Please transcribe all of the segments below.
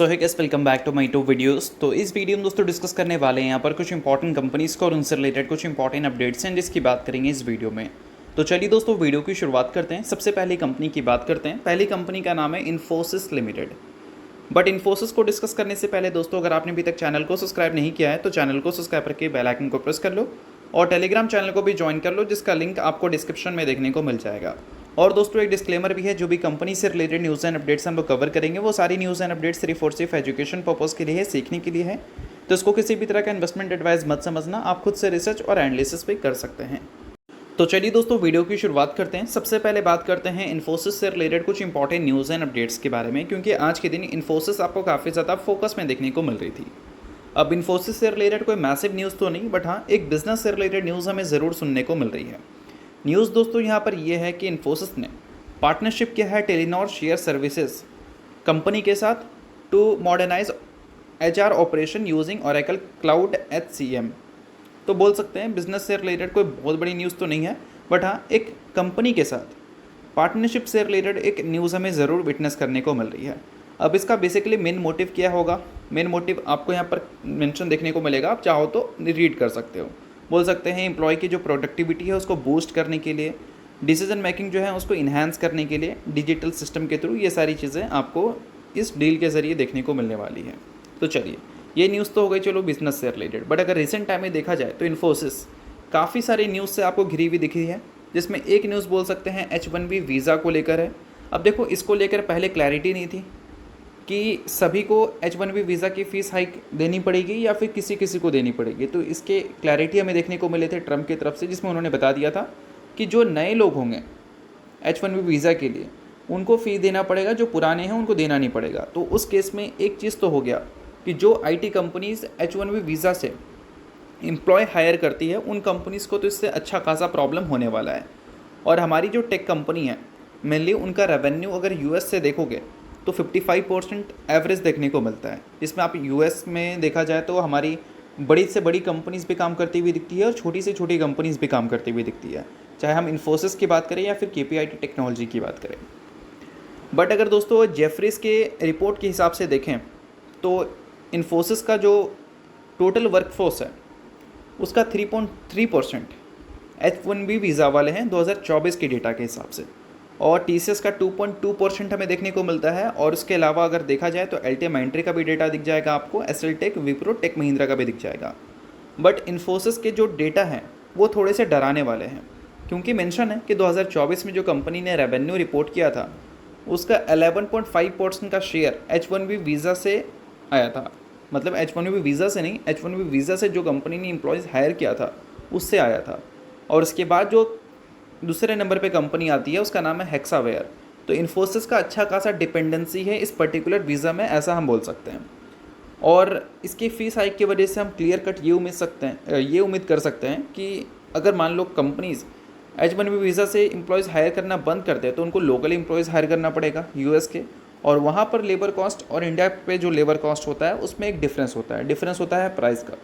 So hi guys, welcome back to my two videos. तो इस video में दोस्तों डिस्कस करने वाले हैं यहाँ पर कुछ इंपॉर्टेंट कंपनीज़ को और उनसे रिलेटेड कुछ इंपॉर्टेंट अपडेट्स हैं जिसकी बात करेंगे इस वीडियो में। तो चलिए दोस्तों वीडियो की शुरुआत करते हैं। सबसे पहली कंपनी की बात करते हैं। पहली कंपनी का नाम है इन्फोसिस लिमिटेड। बट इन्फोसिस को डिस्कस करने से पहले दोस्तों, अगर आपने अभी तक चैनल को सब्सक्राइब नहीं किया है तो चैनल को सब्सक्राइब करके बेल आइकन को प्रेस कर लो और टेलीग्राम चैनल को भी ज्वाइन कर लो, जिसका लिंक आपको डिस्क्रिप्शन में देखने को मिल जाएगा। और दोस्तों एक डिस्क्लेमर भी है, जो भी कंपनी से रिलेटेड न्यूज़ एंड अपडेट्स हम लोग कवर करेंगे वो सारी न्यूज़ एंड अपडेट्स सिर्फ और सिर्फ एजुकेशन पर्पज़ के लिए है, सीखने के लिए है। तो इसको किसी भी तरह का इन्वेस्टमेंट एडवाइस मत समझना, आप खुद से रिसर्च और एनालिसिस भी कर सकते हैं। तो चलिए दोस्तों वीडियो की शुरुआत करते हैं। सबसे पहले बात करते हैं इन्फोसिस से रिलेटेड कुछ इंपॉर्टेंट न्यूज़ एंड अपडेट्स के बारे में, क्योंकि आज के दिन इन्फोसिस आपको काफ़ी ज़्यादा फोकस में देखने को मिल रही थी। अब इन्फोसिस से रिलेटेड कोई मैसिव न्यूज़ तो नहीं, बट हाँ एक बिजनेस से रिलेटेड न्यूज़ हमें ज़रूर सुनने को मिल रही है। न्यूज़ दोस्तों यहाँ पर यह है कि इन्फोसिस ने पार्टनरशिप किया है टेलीनॉर शेयर सर्विसेज कंपनी के साथ to modernise HR operation using Oracle cloud HCM। तो बोल सकते हैं बिजनेस से रिलेटेड कोई बहुत बड़ी न्यूज़ तो नहीं है, बट हाँ एक कंपनी के साथ पार्टनरशिप से रिलेटेड एक न्यूज़ हमें ज़रूर विटनेस करने को मिल रही है। अब इसका बेसिकली मेन मोटिव क्या होगा? मेन मोटिव आपको यहाँ पर मेंशन देखने को मिलेगा, आप चाहो तो रीड कर सकते हो। बोल सकते हैं एम्प्लॉय की जो प्रोडक्टिविटी है उसको बूस्ट करने के लिए, डिसीजन मेकिंग जो है उसको इन्हांस करने के लिए डिजिटल सिस्टम के थ्रू, ये सारी चीज़ें आपको इस डील के ज़रिए देखने को मिलने वाली है। तो चलिए ये न्यूज़ तो हो गई चलो बिजनेस से रिलेटेड, बट अगर रिसेंट टाइम में देखा जाए तो इन्फोसिस काफ़ी सारी न्यूज़ से आपको घिरी हुई दिखी है, जिसमें एक न्यूज़ बोल सकते हैं H1B वीज़ा को लेकर है। अब देखो इसको लेकर पहले क्लैरिटी नहीं थी कि सभी को H1B वीज़ा की फ़ीस हाइक देनी पड़ेगी या फिर किसी किसी को देनी पड़ेगी। तो इसके क्लैरिटी हमें देखने को मिले थे ट्रम्प की तरफ से, जिसमें उन्होंने बता दिया था कि जो नए लोग होंगे H1B वीज़ा के लिए उनको फ़ी देना पड़ेगा, जो पुराने हैं उनको देना नहीं पड़ेगा। तो उस केस में एक चीज़ तो हो गया कि जो IT कंपनीज़ H1B वीज़ा से एम्प्लॉय हायर करती है उन कंपनीज़ को तो इससे अच्छा खासा प्रॉब्लम होने वाला है। और हमारी जो टेक कंपनी है मेनली उनका रेवेन्यू अगर US से देखोगे तो 55% एवरेज देखने को मिलता है, जिसमें आप US में देखा जाए तो हमारी बड़ी से बड़ी कंपनीज़ भी काम करती हुई दिखती है और छोटी से छोटी कंपनीज़ भी काम करती हुई दिखती है, चाहे हम इन्फोसिस की बात करें या फिर KPIT टेक्नोलॉजी की बात करें। बट अगर दोस्तों जेफरीज के रिपोर्ट के हिसाब से देखें तो इन्फोसिस का जो टोटल वर्कफोर्स है उसका 3.3% H1B वीज़ा वाले हैं 2024 के डेटा के हिसाब से, और TCS का 2.2% हमें देखने को मिलता है। और उसके अलावा अगर देखा जाए तो LTIMindtree का भी डेटा दिख जाएगा आपको, SL Tech, Wipro, Tech Mahindra का भी दिख जाएगा। बट इन्फोसिस के जो डेटा हैं वो थोड़े से डराने वाले हैं, क्योंकि मेंशन है कि 2024 में जो कंपनी ने रेवेन्यू रिपोर्ट किया था उसका 11.5% का शेयर H1B वीज़ा से आया था। मतलब H1B वीज़ा से नहीं, H1B वीज़ा से जो कंपनी ने एम्प्लॉयज़ हायर किया था उससे आया था। और उसके बाद जो दूसरे नंबर पे कंपनी आती है उसका नाम है हेक्सावेयर। तो इन्फोसिस का अच्छा खासा डिपेंडेंसी है इस पर्टिकुलर वीज़ा में, ऐसा हम बोल सकते हैं। और इसकी फ़ीस हाइक की वजह से हम क्लियर कट ये उम्मीद कर सकते हैं कि अगर मान लो कंपनीज़ H1B वीज़ा से एम्प्लॉयज़ हायर करना बंद कर दे तो उनको लोकल एम्प्लॉयज़ हायर करना पड़ेगा US के, और वहाँ पर लेबर कॉस्ट और इंडिया पे जो लेबर कॉस्ट होता है उसमें एक डिफरेंस होता है प्राइस का।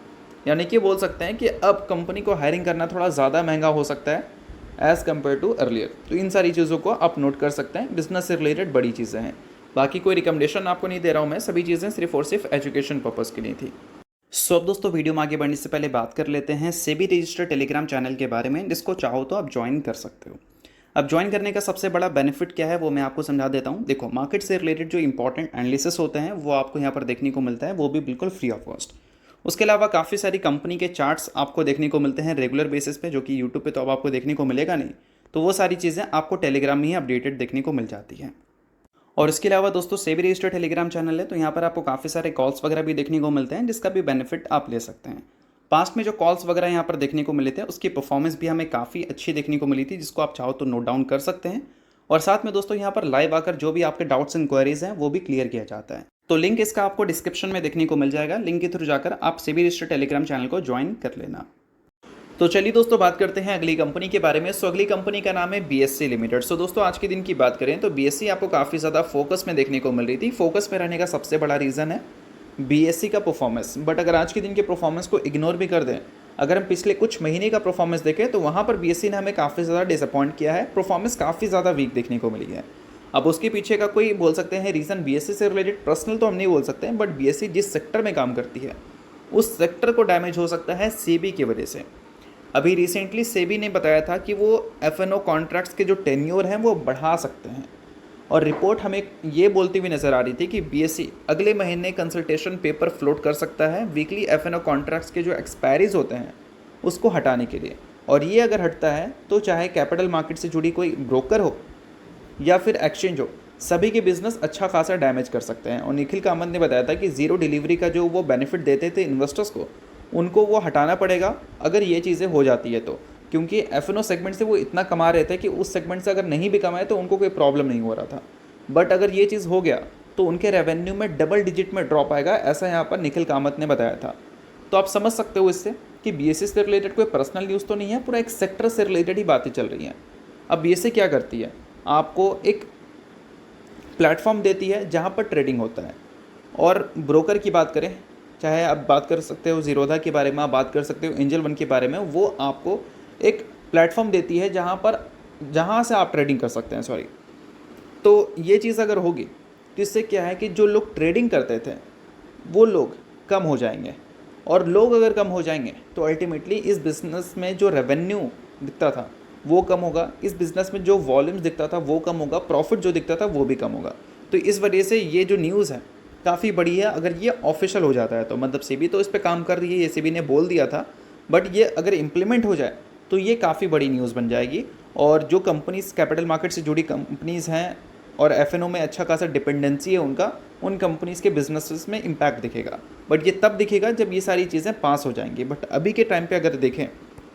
यानी कि बोल सकते हैं कि अब कंपनी को हायरिंग करना थोड़ा ज़्यादा महंगा हो सकता है एज़ कम्पेयर टू अर्लियर। तो इन सारी चीज़ों को आप नोट कर सकते हैं, बिजनेस से रिलेटेड बड़ी चीज़ें हैं। बाकी कोई रिकमेंडेशन आपको नहीं दे रहा हूँ मैं, सभी चीज़ें सिर्फ और सिर्फ एजुकेशन पर्पज़ के लिए थी। सो अब दोस्तों वीडियो में आगे बढ़ने से पहले बात कर लेते हैं सेबी रजिस्टर्ड टेलीग्राम चैनल के बारे में, जिसको चाहो तो आप ज्वाइन कर सकते हो। अब ज्वाइन करने का सबसे बड़ा बेनिफिट क्या है वो मैं आपको समझा देता हूँ। देखो मार्केट से रिलेटेड जो इंपॉर्टेंट एनालिसिस होते हैं वो आपको यहाँ पर देखने को मिलता है, वो भी बिल्कुल फ्री ऑफ कॉस्ट। उसके अलावा काफ़ी सारी कंपनी के चार्ट्स आपको देखने को मिलते हैं रेगुलर बेसिस पे, जो कि यूट्यूब पे तो अब आपको देखने को मिलेगा नहीं। तो वो सारी चीज़ें आपको टेलीग्राम में ही अपडेटेड देखने को मिल जाती हैं। और इसके अलावा दोस्तों सेबी रजिस्टर्ड टेलीग्राम चैनल है, तो यहाँ पर आपको काफ़ी सारे कॉल्स वगैरह भी देखने को मिलते हैं, जिसका भी बेनिफिट आप ले सकते हैं। पास्ट में जो कॉल्स वगैरह यहाँ पर देखने को मिले थे उसकी परफॉर्मेंस भी हमें काफ़ी अच्छी देखने को मिली थी, जिसको आप चाहो तो नोट डाउन कर सकते हैं। और साथ में दोस्तों यहाँ पर लाइव आकर जो भी आपके डाउट्स इंक्वायरीज हैं वो भी क्लियर किया जाता है। तो लिंक इसका आपको डिस्क्रिप्शन में देखने को मिल जाएगा, लिंक के थ्रू जाकर आप सेबी रजिस्टर्ड टेलीग्राम चैनल को ज्वाइन कर लेना। तो चलिए दोस्तों बात करते हैं अगली कंपनी के बारे में। सो अगली कंपनी का नाम है BSC लिमिटेड। सो दोस्तों आज के दिन की बात करें तो BSC आपको काफ़ी ज़्यादा फोकस में देखने को मिल रही थी। फोकस में रहने का सबसे बड़ा रीज़न है BSC का परफॉर्मेंस। बट अगर आज के दिन के परफॉर्मेंस को इग्नोर भी कर दें, अगर हम पिछले कुछ महीने का परफॉर्मेंस देखें तो वहाँ पर BSC ने हमें काफ़ी ज़्यादा डिसअपॉइंट किया है, परफॉर्मेंस काफ़ी ज़्यादा वीक देखने को मिली है। अब उसके पीछे का कोई बोल सकते हैं रीज़न बीएससी से रिलेटेड, पर्सनल तो हम नहीं बोल सकते हैं, बट बीएससी जिस सेक्टर में काम करती है उस सेक्टर को डैमेज हो सकता है सेबी की वजह से। अभी रिसेंटली सेबी ने बताया था कि वो एफएनओ कॉन्ट्रैक्ट्स के जो टेन्योर हैं वो बढ़ा सकते हैं, और रिपोर्ट हमें ये बोलती हुई नज़र आ रही थी कि बीएससी अगले महीने कंसल्टेशन पेपर फ्लोट कर सकता है वीकली एफएनओ कॉन्ट्रैक्ट्स के जो एक्सपायरीज होते हैं उसको हटाने के लिए। और ये अगर हटता है तो चाहे कैपिटल मार्केट से जुड़ी कोई ब्रोकर हो या फिर एक्सचेंज हो, सभी के बिजनेस अच्छा खासा डैमेज कर सकते हैं। और निखिल कामत ने बताया था कि ज़ीरो डिलीवरी का जो वो बेनिफिट देते थे इन्वेस्टर्स को, उनको वो हटाना पड़ेगा अगर ये चीज़ें हो जाती है तो, क्योंकि एफएनओ सेगमेंट से वो इतना कमा रहे थे कि उस सेगमेंट से अगर नहीं भी कमाए तो उनको कोई प्रॉब्लम नहीं हो रहा था। बट अगर ये चीज़ हो गया तो उनके रेवेन्यू में डबल डिजिट में ड्रॉप आएगा, ऐसा यहाँ पर निखिल कामत ने बताया था। तो आप समझ सकते हो इससे कि बीएससी से रिलेटेड कोई पर्सनल न्यूज़ तो नहीं है, पूरा एक सेक्टर से रिलेटेड ही बातें चल रही हैं। अब बीएससी क्या करती है, आपको एक प्लेटफॉर्म देती है जहाँ पर ट्रेडिंग होता है। और ब्रोकर की बात करें, चाहे आप बात कर सकते हो ज़ीरोधा के बारे में, आप बात कर सकते हो एंजल वन के बारे में, वो आपको एक प्लेटफॉर्म देती है जहाँ से आप ट्रेडिंग कर सकते हैं। सॉरी, तो ये चीज़ अगर होगी तो इससे क्या है कि जो लोग ट्रेडिंग करते थे वो लोग कम हो जाएंगे, और लोग अगर कम हो जाएंगे तो अल्टीमेटली इस बिज़नेस में जो रेवेन्यू दिखता था वो कम होगा, इस बिज़नेस में जो वॉल्यूम्स दिखता था वो कम होगा, प्रॉफिट जो दिखता था वो भी कम होगा। तो इस वजह से ये जो न्यूज़ है काफ़ी बड़ी है। अगर ये ऑफिशियल हो जाता है तो मतलब सेबी तो इस पर काम कर रही है, ये सेबी ने बोल दिया था, बट ये अगर इम्प्लीमेंट हो जाए तो ये काफ़ी बड़ी न्यूज़ बन जाएगी। और जो कंपनीज़ कैपिटल मार्केट से जुड़ी कंपनीज़ हैं और एफएनओ में अच्छा खासा डिपेंडेंसी है उनका, उन कंपनीज़ के बिजनेसेस में इम्पैक्ट दिखेगा। बट ये तब दिखेगा जब ये सारी चीज़ें पास हो जाएंगी। बट अभी के टाइम पे अगर देखें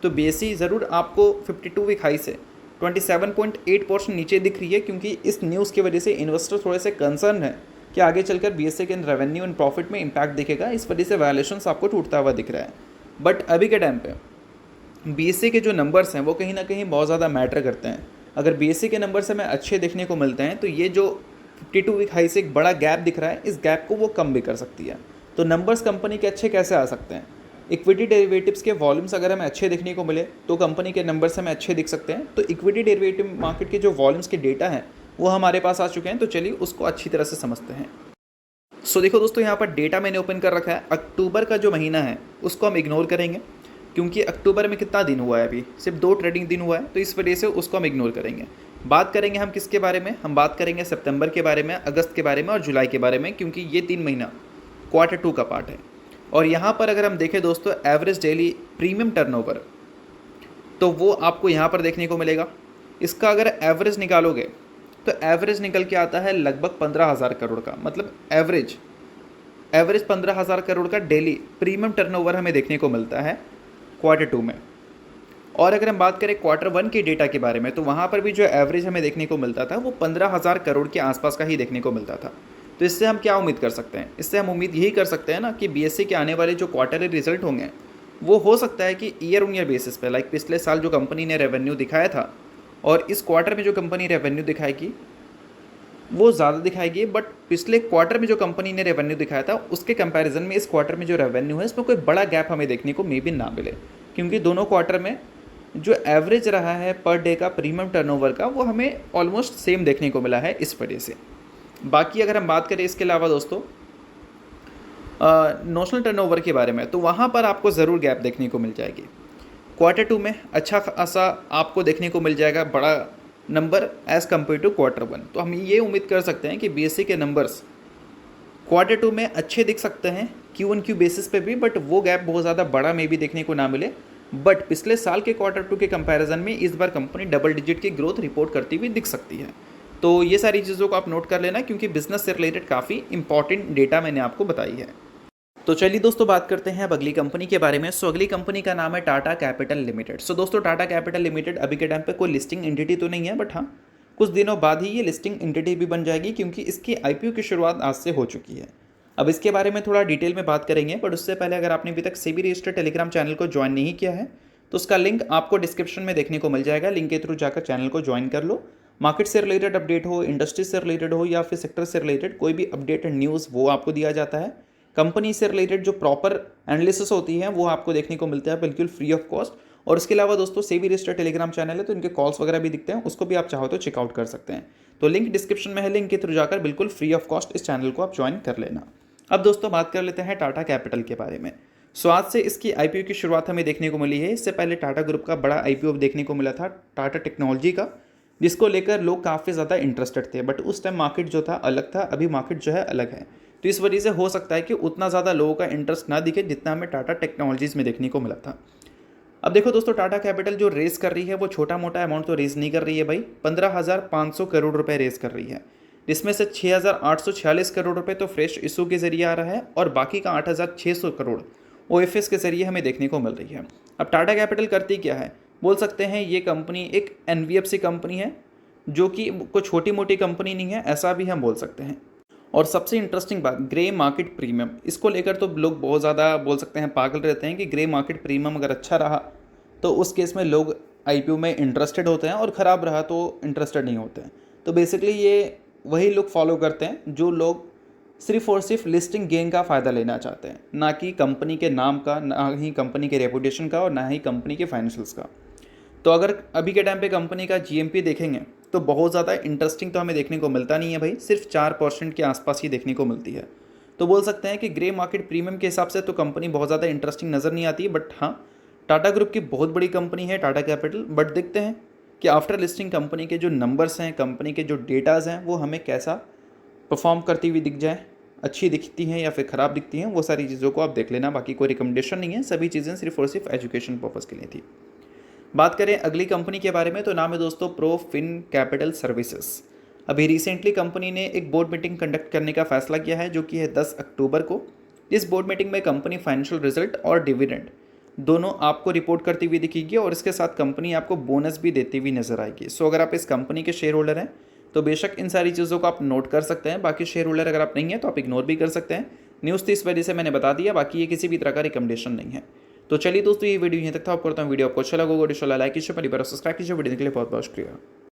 तो बीएससी ज़रूर आपको 52 वीक हाई से 27.8% नीचे दिख रही है, क्योंकि इस न्यूज़ की वजह से इन्वेस्टर थोड़े से कंसर्न है कि आगे चलकर बीएससी के रेवेन्यू एंड प्रॉफिट में इम्पैक्ट दिखेगा, इस वजह से वैल्यूएशंस आपको टूटता हुआ दिख रहा है। बट अभी के टाइम पे बीएससी के जो नंबर्स हैं वो कहीं ना कहीं बहुत ज़्यादा मैटर करते हैं। अगर बीएससी के नंबर्स हमें अच्छे देखने को मिलते हैं तो ये जो 52 वीक हाई से एक बड़ा गैप दिख रहा है, इस गैप को वो कम भी कर सकती है। तो नंबर्स कंपनी के अच्छे कैसे आ सकते हैं, इक्विटी डेरिवेटिव्स के वॉल्यूम्स अगर हमें अच्छे देखने को मिले तो कंपनी के नंबर्स हमें अच्छे दिख सकते हैं। तो इक्विटी डेरिवेटिव मार्केट के जो वॉल्यूम्स के डेटा हैं वो हमारे पास आ चुके हैं, तो चलिए उसको अच्छी तरह से समझते हैं। सो देखो दोस्तों, यहाँ पर डेटा मैंने ओपन कर रखा है। अक्टूबर का जो महीना है उसको हम इग्नोर करेंगे, क्योंकि अक्टूबर में कितना दिन हुआ है, अभी सिर्फ 2 ट्रेडिंग दिन हुआ है, तो इस वजह से उसको हम इग्नोर करेंगे। बात करेंगे हम किसके बारे में, हम बात करेंगे सितंबर के बारे में, अगस्त के बारे में और जुलाई के बारे में, क्योंकि ये 3 महीना क्वार्टर 2 का पार्ट है। और यहाँ पर अगर हम देखें दोस्तों एवरेज डेली प्रीमियम टर्नओवर, तो वो आपको यहाँ पर देखने को मिलेगा। इसका अगर एवरेज निकालोगे तो एवरेज निकल के आता है लगभग 15,000 करोड़ का, मतलब एवरेज 15,000 करोड़ का डेली प्रीमियम टर्नओवर हमें देखने को मिलता है क्वार्टर 2 में। और अगर हम बात करें क्वार्टर 1 के डेटा के बारे में, तो वहाँ पर भी जो एवरेज हमें देखने को मिलता था वो 15,000 करोड़ के आसपास का ही देखने को मिलता था। तो इससे हम क्या उम्मीद कर सकते हैं, इससे हम उम्मीद यही कर सकते हैं ना कि बीएससी के आने वाले जो क्वार्टरली रिजल्ट होंगे वो हो सकता है कि ईयर ऑन ईयर बेसिस पे, लाइक पिछले साल जो कंपनी ने रेवेन्यू दिखाया था और इस क्वार्टर में जो कंपनी रेवेन्यू दिखाएगी वो ज़्यादा दिखाएगी, बट पिछले क्वार्टर में जो कंपनी ने रेवेन्यू दिखाया था उसके कंपैरिजन में इस क्वार्टर में जो रेवेन्यू है इसमें कोई बड़ा गैप हमें देखने को मे भी ना मिले, क्योंकि दोनों क्वार्टर में जो एवरेज रहा है पर डे का प्रीमियम टर्नओवर का वो हमें ऑलमोस्ट सेम देखने को मिला है इस वजह से। बाकी अगर हम बात करें इसके अलावा दोस्तों नोशनल टर्नओवर के बारे में, तो वहाँ पर आपको ज़रूर गैप देखने को मिल जाएगी। क्वार्टर 2 में अच्छा खासा आपको देखने को मिल जाएगा बड़ा number as compare to quarter 1। तो हम ये उम्मीद कर सकते हैं कि बीएससी के नंबर्स क्वार्टर 2 में अच्छे दिख सकते हैं Q1Q बेसिस पे भी, बट वो गैप बहुत ज़्यादा बड़ा में भी देखने को ना मिले। बट पिछले साल के क्वार्टर 2 के कंपैरिजन में इस बार कंपनी डबल डिजिट की ग्रोथ रिपोर्ट करती हुई दिख सकती है। तो ये सारी चीज़ों को आप नोट कर लेना, क्योंकि बिजनेस से रिलेटेड काफ़ी इंपॉर्टेंट डेटा मैंने आपको बताई है। तो चलिए दोस्तों बात करते हैं अब अगली कंपनी के बारे में। सो अगली कंपनी का नाम है टाटा कैपिटल लिमिटेड। सो दोस्तों टाटा कैपिटल लिमिटेड अभी के टाइम पे कोई लिस्टिंग एंटिटी तो नहीं है, बट हाँ कुछ दिनों बाद ही ये लिस्टिंग एंटिटी भी बन जाएगी, क्योंकि इसकी आईपीओ की शुरुआत आज से हो चुकी है। अब इसके बारे में थोड़ा डिटेल में बात करेंगे, बट उससे पहले अगर आपने अभी तक सेबी रजिस्टर्ड टेलीग्राम चैनल को ज्वाइन नहीं किया है तो उसका लिंक आपको डिस्क्रिप्शन में देखने को मिल जाएगा। लिंक के थ्रू जाकर चैनल को ज्वाइन कर लो। मार्केट से रिलेटेड अपडेट हो, इंडस्ट्री से रिलेटेड हो या फिर सेक्टर से रिलेटेड कोई भी अपडेट एंड न्यूज़ वो आपको दिया जाता है। कंपनी से रिलेटेड जो प्रॉपर एनालिसिस होती है वो आपको देखने को मिलता है बिल्कुल फ्री ऑफ कॉस्ट। और इसके अलावा दोस्तों सेबी रजिस्टर्ड टेलीग्राम चैनल है तो इनके कॉल्स वगैरह भी दिखते हैं, उसको भी आप चाहो तो चेकआउट कर सकते हैं। तो लिंक डिस्क्रिप्शन में है, लिंक के थ्रू जाकर बिल्कुल फ्री ऑफ कॉस्ट इस चैनल को आप ज्वाइन कर लेना। अब दोस्तों बात कर लेते हैं टाटा कैपिटल के बारे में। सो आज से इसकी आईपीओ की शुरुआत हमें देखने को मिली है। इससे पहले टाटा ग्रुप का बड़ा आईपीओ देखने को मिला था टाटा टेक्नोलॉजी का, जिसको लेकर लोग काफ़ी ज़्यादा इंटरेस्टेड थे, बट उस टाइम मार्केट जो था अलग था, अभी मार्केट जो है अलग है। तो इस वजह से हो सकता है कि उतना ज़्यादा लोगों का इंटरेस्ट ना दिखे जितना हमें टाटा टेक्नोलॉजीज़ में देखने को मिला था। अब देखो दोस्तों, टाटा कैपिटल जो रेस कर रही है वो छोटा मोटा अमाउंट तो रेस नहीं कर रही है भाई, 15,500 करोड़ रुपए रेस कर रही है, जिसमें से 6,846 करोड़ रुपए तो फ्रेश इशू के जरिए आ रहा है और बाकी का 8,600 करोड़ ओएफएस के जरिए हमें देखने को मिल रही है। अब टाटा कैपिटल करती क्या है, बोल सकते हैं ये कंपनी एक एनबीएफसी कंपनी है, जो कि कोई छोटी मोटी कंपनी नहीं है, ऐसा भी हम बोल सकते हैं। और सबसे इंटरेस्टिंग बात, ग्रे मार्केट प्रीमियम, इसको लेकर तो लोग बहुत ज़्यादा बोल सकते हैं पागल रहते हैं कि ग्रे मार्केट प्रीमियम अगर अच्छा रहा तो उस केस में लोग आईपीओ में इंटरेस्टेड होते हैं और ख़राब रहा तो इंटरेस्टेड नहीं होते हैं। तो बेसिकली ये वही लोग फॉलो करते हैं जो लोग सिर्फ और सिर्फ लिस्टिंग गेन का फ़ायदा लेना चाहते हैं, ना कि कंपनी के नाम का, ना ही कंपनी के रेपुटेशन का और ना ही कंपनी के फाइनेंशियल्स का। तो अगर अभी के टाइम पे कंपनी का जीएमपी देखेंगे तो बहुत ज़्यादा इंटरेस्टिंग तो हमें देखने को मिलता नहीं है भाई, सिर्फ 4% के आसपास ही देखने को मिलती है। तो बोल सकते हैं कि ग्रे मार्केट प्रीमियम के हिसाब से तो कंपनी बहुत ज़्यादा इंटरेस्टिंग नज़र नहीं आती, बट हाँ टाटा ग्रुप की बहुत बड़ी कंपनी है टाटा कैपिटल। बट देखते हैं कि आफ्टर लिस्टिंग कंपनी के जो नंबर्स हैं, कंपनी के जो डेटाज़ हैं, वो हमें कैसा परफॉर्म करती हुई दिख जाए, अच्छी दिखती हैं या फिर ख़राब दिखती हैं, वो सारी चीज़ों को आप देख लेना। बाकी कोई रिकमेंडेशन नहीं है, सभी चीज़ें सिर्फ और सिर्फ एजुकेशन पर्पज़ के लिए थी। बात करें अगली कंपनी के बारे में तो नाम है दोस्तों प्रोफिन कैपिटल सर्विसेज। अभी रिसेंटली कंपनी ने एक बोर्ड मीटिंग कंडक्ट करने का फैसला किया है, जो कि है 10 अक्टूबर को। इस बोर्ड मीटिंग में कंपनी फाइनेंशियल रिजल्ट और डिविडेंड दोनों आपको रिपोर्ट करती हुई दिखेगी और इसके साथ कंपनी आपको बोनस भी देती हुई नजर आएगी। सो अगर आप इस कंपनी के शेयर होल्डर हैं तो बेशक इन सारी चीज़ों को आप नोट कर सकते हैं। बाकी शेयर होल्डर अगर आप नहीं हैं तो आप इग्नोर भी कर सकते हैं। न्यूज़ तो इस वजह से मैंने बता दिया, बाकी ये किसी भी तरह का रिकमेंडेशन नहीं है। तो चलिए दोस्तों, ये वीडियो यहीं तक था। आप करता हूँ, वीडियो आपको अच्छा लगा होगा, लाइक कीजिए, सब्सक्राइब कीजिए। वीडियो के लिए बहुत बहुत शुक्रिया।